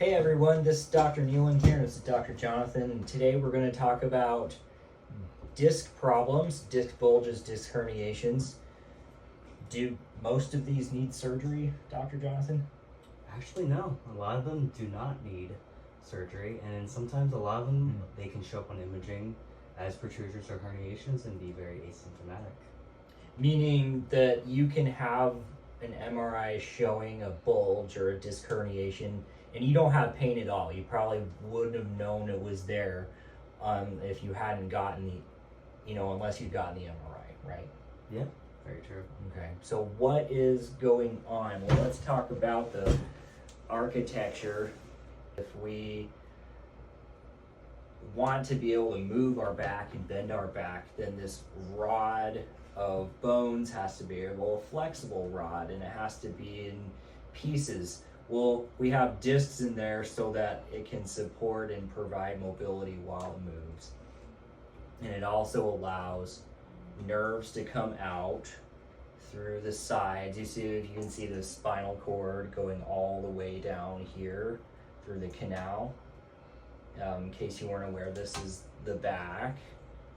Hey everyone, this is Dr. Nealon here, and this is Dr. Jonathan, and today we're going to talk about disc problems, disc bulges, disc herniations. Do most of these need surgery, Dr. Jonathan? Actually, no. A lot of them do not need surgery, and sometimes a lot of them they can show up on imaging as protrusions or herniations and be very asymptomatic. Meaning that you can have an MRI showing a bulge or a disc herniation, and you don't have pain at all. You probably wouldn't have known it was there if you hadn't gotten unless you'd gotten the MRI, right? Yeah, very true. Okay, so what is going on? Well, let's talk about the architecture. If we want to be able to move our back and bend our back, then this rod of bones has to be a flexible rod, and it has to be in pieces. Well, we have discs in there so that it can support and provide mobility while it moves. And it also allows nerves to come out through the sides. You can see the spinal cord going all the way down here through the canal. In case you weren't aware, this is the back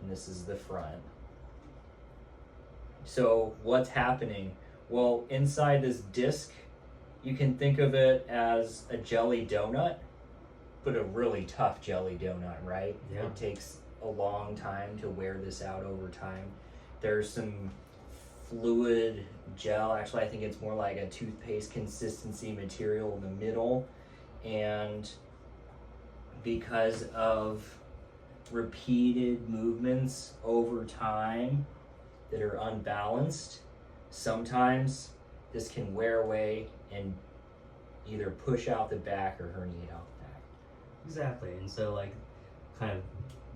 and this is the front. So what's happening? Well, inside this disc, you can think of it as a jelly donut, but a really tough jelly donut, right? Yeah. It takes a long time to wear this out over time. There's some fluid gel, actually I think it's more like a toothpaste consistency material in the middle, and because of repeated movements over time that are unbalanced, sometimes this can wear away and either push out the back or herniate out the back. Exactly, and so kind of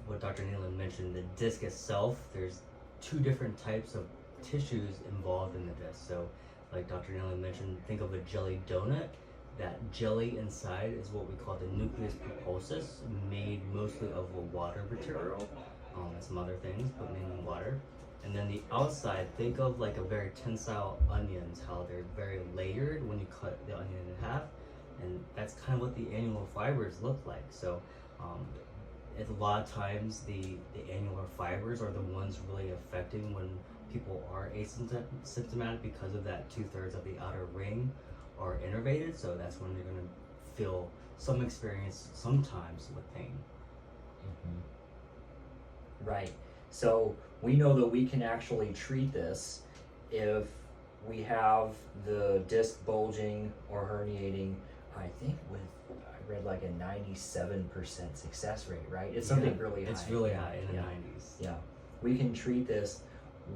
what Dr. Nealon mentioned, the disc itself, there's two different types of tissues involved in the disc. So like Dr. Nealon mentioned, think of a jelly donut. That jelly inside is what we call the nucleus pulposus, made mostly of a water material, and some other things, but mainly water. And then the outside, think of like a very tensile onions, how they're very layered when you cut the onion in half, and that's kind of what the annular fibers look like. So a lot of times the annular fibers are the ones really affecting when people are asymptomatic because of that 2/3 of the outer ring are innervated, so that's when you're going to feel some experience sometimes with pain. Right. So we know that we can actually treat this if we have the disc bulging or herniating. I think I read like a 97% success rate, right? It's something really high. It's really high in the 90s. Yeah. We can treat this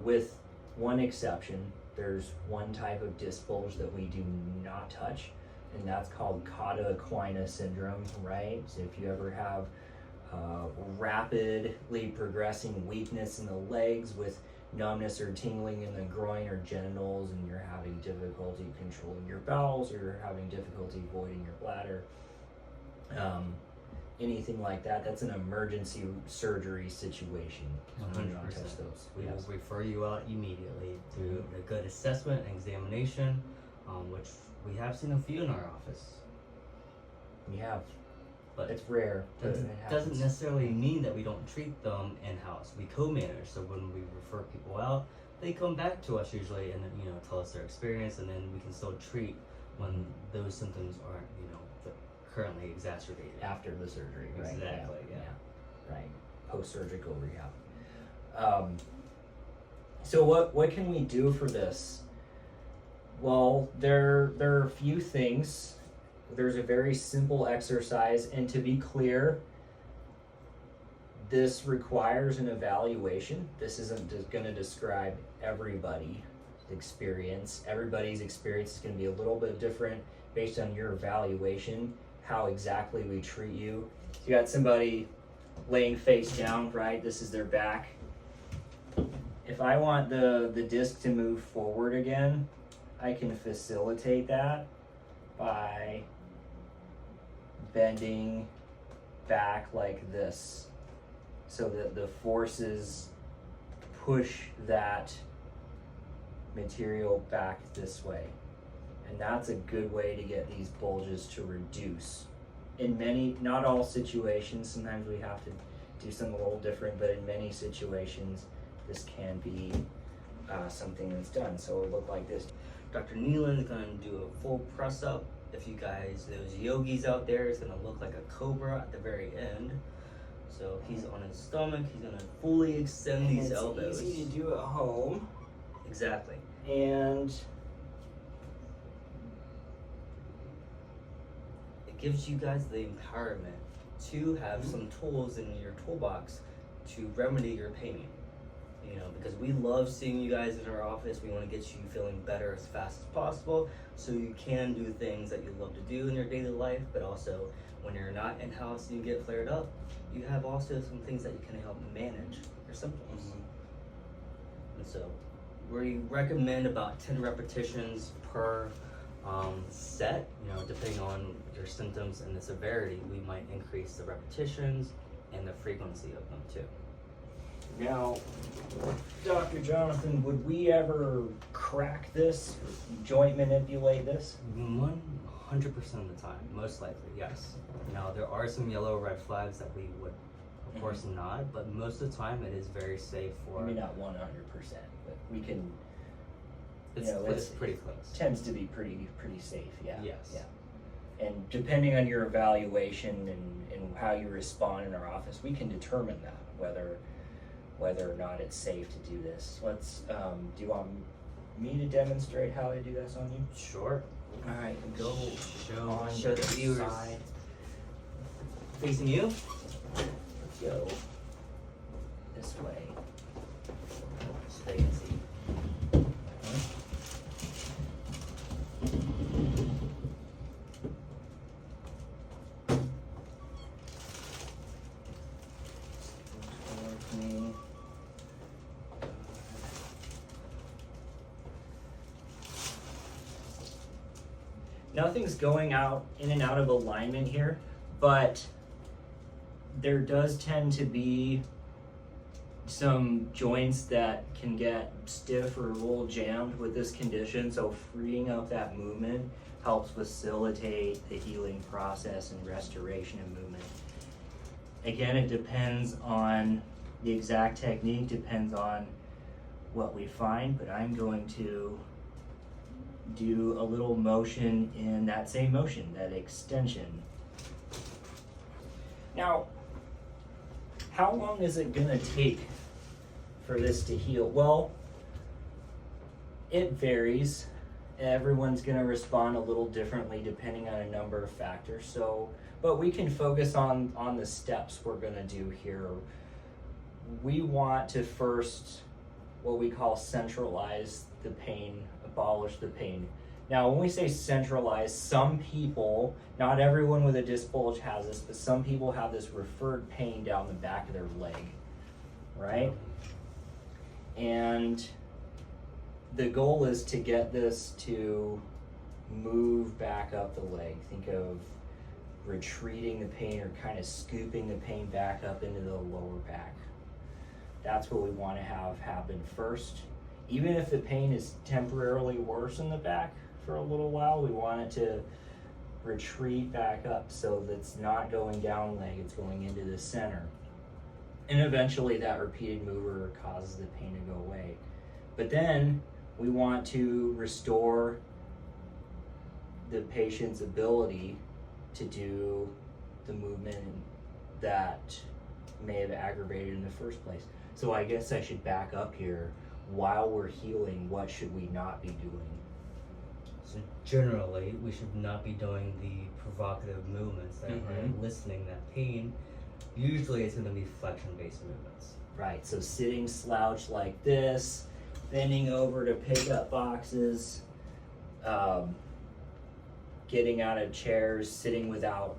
with one exception. There's one type of disc bulge that we do not touch, and that's called cauda equina syndrome, right? So if you ever have rapidly progressing weakness in the legs with numbness or tingling in the groin or genitals, and you're having difficulty controlling your bowels, or you're having difficulty voiding your bladder, anything like that, that's an emergency surgery situation. So we don't touch those. We will refer you out immediately to a good assessment and examination, which we have seen a few in our office. We have. But it's rare. That doesn't necessarily mean that we don't treat them in-house. We co-manage, so when we refer people out, they come back to us usually and tell us their experience, and then we can still treat when those symptoms aren't currently exacerbated after the surgery. Right? Exactly. Yeah. Right. Post-surgical rehab. So what can we do for this? Well, there are a few things. There's a very simple exercise, and to be clear, this requires an evaluation. This isn't just going to describe everybody's experience. Everybody's experience is going to be a little bit different based on your evaluation, how exactly we treat you. You got somebody laying face down, right? This is their back. If I want the disc to move forward again, I can facilitate that by bending back like this, so that the forces push that material back this way. And that's a good way to get these bulges to reduce. in many, not all situations, sometimes we have to do something a little different, but in many situations, this can be something that's done. So it'll look like this. Dr. Nealon's gonna do a full press up. If you guys, those yogis out there, it's gonna look like a cobra at the very end. So he's on his stomach, he's gonna fully extend these elbows. It's easy to do at home. Exactly. And it gives you guys the empowerment to have some tools in your toolbox to remedy your pain. You know, because we love seeing you guys in our office. We want to get you feeling better as fast as possible so you can do things that you love to do in your daily life, but also when you're not in-house and you get flared up, you have also some things that you can help manage your symptoms. And so we recommend about 10 repetitions per set. You know, depending on your symptoms and the severity, we might increase the repetitions and the frequency of them too. now, Dr. Jonathan, would we ever crack this, joint manipulate this? 100% of the time, most likely, yes. Now, there are some yellow red flags that we would, of course, not, but most of the time it is very safe for. Maybe not 100%, but we can. It's, you know, it's pretty close. Tends to be pretty safe, yeah. Yes. Yeah. And depending on your evaluation and how you respond in our office, we can determine that whether or not it's safe to do this. Let's. Do you want me to demonstrate how to do this on you? Sure. All right. Go on show the viewers. side. Facing you. Let's go this way. So they can see. Nothing's going out in and out of alignment here, but there does tend to be some joints that can get stiff or a little jammed with this condition, so freeing up that movement helps facilitate the healing process and restoration of movement. Again, it depends on the exact technique, depends on what we find, but I'm going to do a little motion in that same motion, that extension. Now, how long is it gonna take for this to heal? Well, it varies. Everyone's gonna respond a little differently depending on a number of factors. So, but we can focus on the steps we're gonna do here. We want to first, what we call centralize the pain, abolish the pain. Now, when we say centralize, some people, not everyone with a disc bulge has this, but some people have this referred pain down the back of their leg, right? And the goal is to get this to move back up the leg. Think of retreating the pain or kind of scooping the pain back up into the lower back. That's what we want to have happen first. Even if the pain is temporarily worse in the back for a little while, we want it to retreat back up so that's not going down leg, it's going into the center. And eventually that repeated mover causes the pain to go away. But then we want to restore the patient's ability to do the movement that may have aggravated in the first place. So I guess I should back up here. While we're healing, what should we not be doing? So generally, we should not be doing the provocative movements that are eliciting that pain. Usually it's going to be flexion-based movements. Right, so sitting slouched like this, bending over to pick up boxes, getting out of chairs, sitting without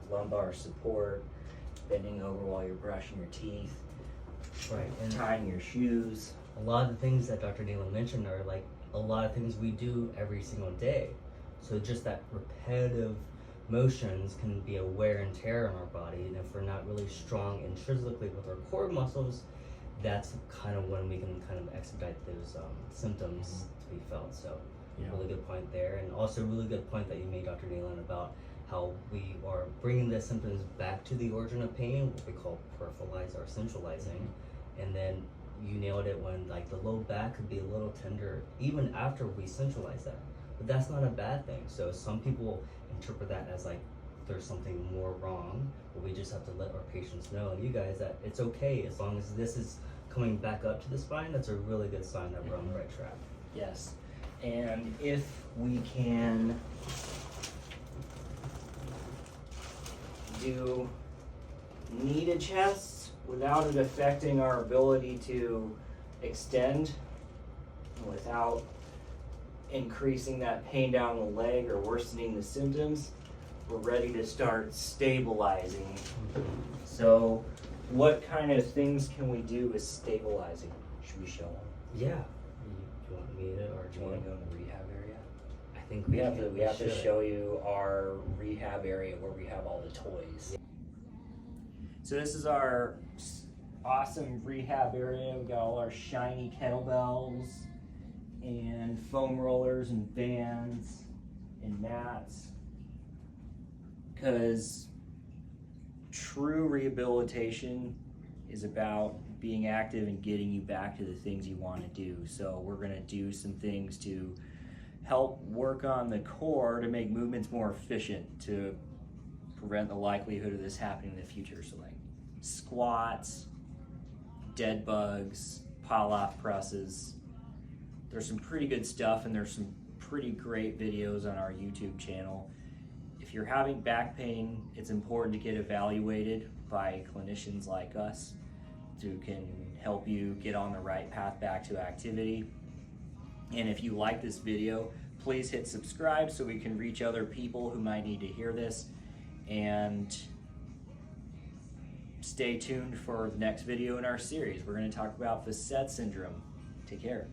lumbar support, bending over while you're brushing your teeth, right, and tying your shoes. A lot of the things that Dr. Nealon mentioned are like a lot of things we do every single day. So just that repetitive motions can be a wear and tear on our body, and if we're not really strong intrinsically with our core muscles, that's kind of when we can kind of expedite those symptoms to be felt. So really good point there, and also really good point that you made, Dr. Nealon, about how we are bringing the symptoms back to the origin of pain, what we call peripheralized or centralizing. And then you nailed it when like the low back could be a little tender even after we centralize that. But that's not a bad thing. So some people interpret that as like there's something more wrong, but we just have to let our patients know, and you guys, that it's okay as long as this is coming back up to the spine. That's a really good sign that we're on the right track. Yes. And if we can do knee to chest without it affecting our ability to extend, without increasing that pain down the leg or worsening the symptoms, we're ready to start stabilizing. So what kind of things can we do with stabilizing? Should we show them? Yeah. You want me to, or Do you want to go in the rehab area? I think We have to should. show you our rehab area where we have all the toys. So this is our awesome rehab area. We got all our shiny kettlebells and foam rollers and bands and mats. Because true rehabilitation is about being active and getting you back to the things you want to do. So we're going to do some things to help work on the core to make movements more efficient, to prevent the likelihood of this happening in the future. So like squats, dead bugs, pull-off presses. There's some pretty good stuff, and there's some pretty great videos on our YouTube channel. If you're having back pain, it's important to get evaluated by clinicians like us who can help you get on the right path back to activity. And if you like this video, please hit subscribe so we can reach other people who might need to hear this. And stay tuned for the next video in our series. We're going to talk about Facet syndrome. Take care.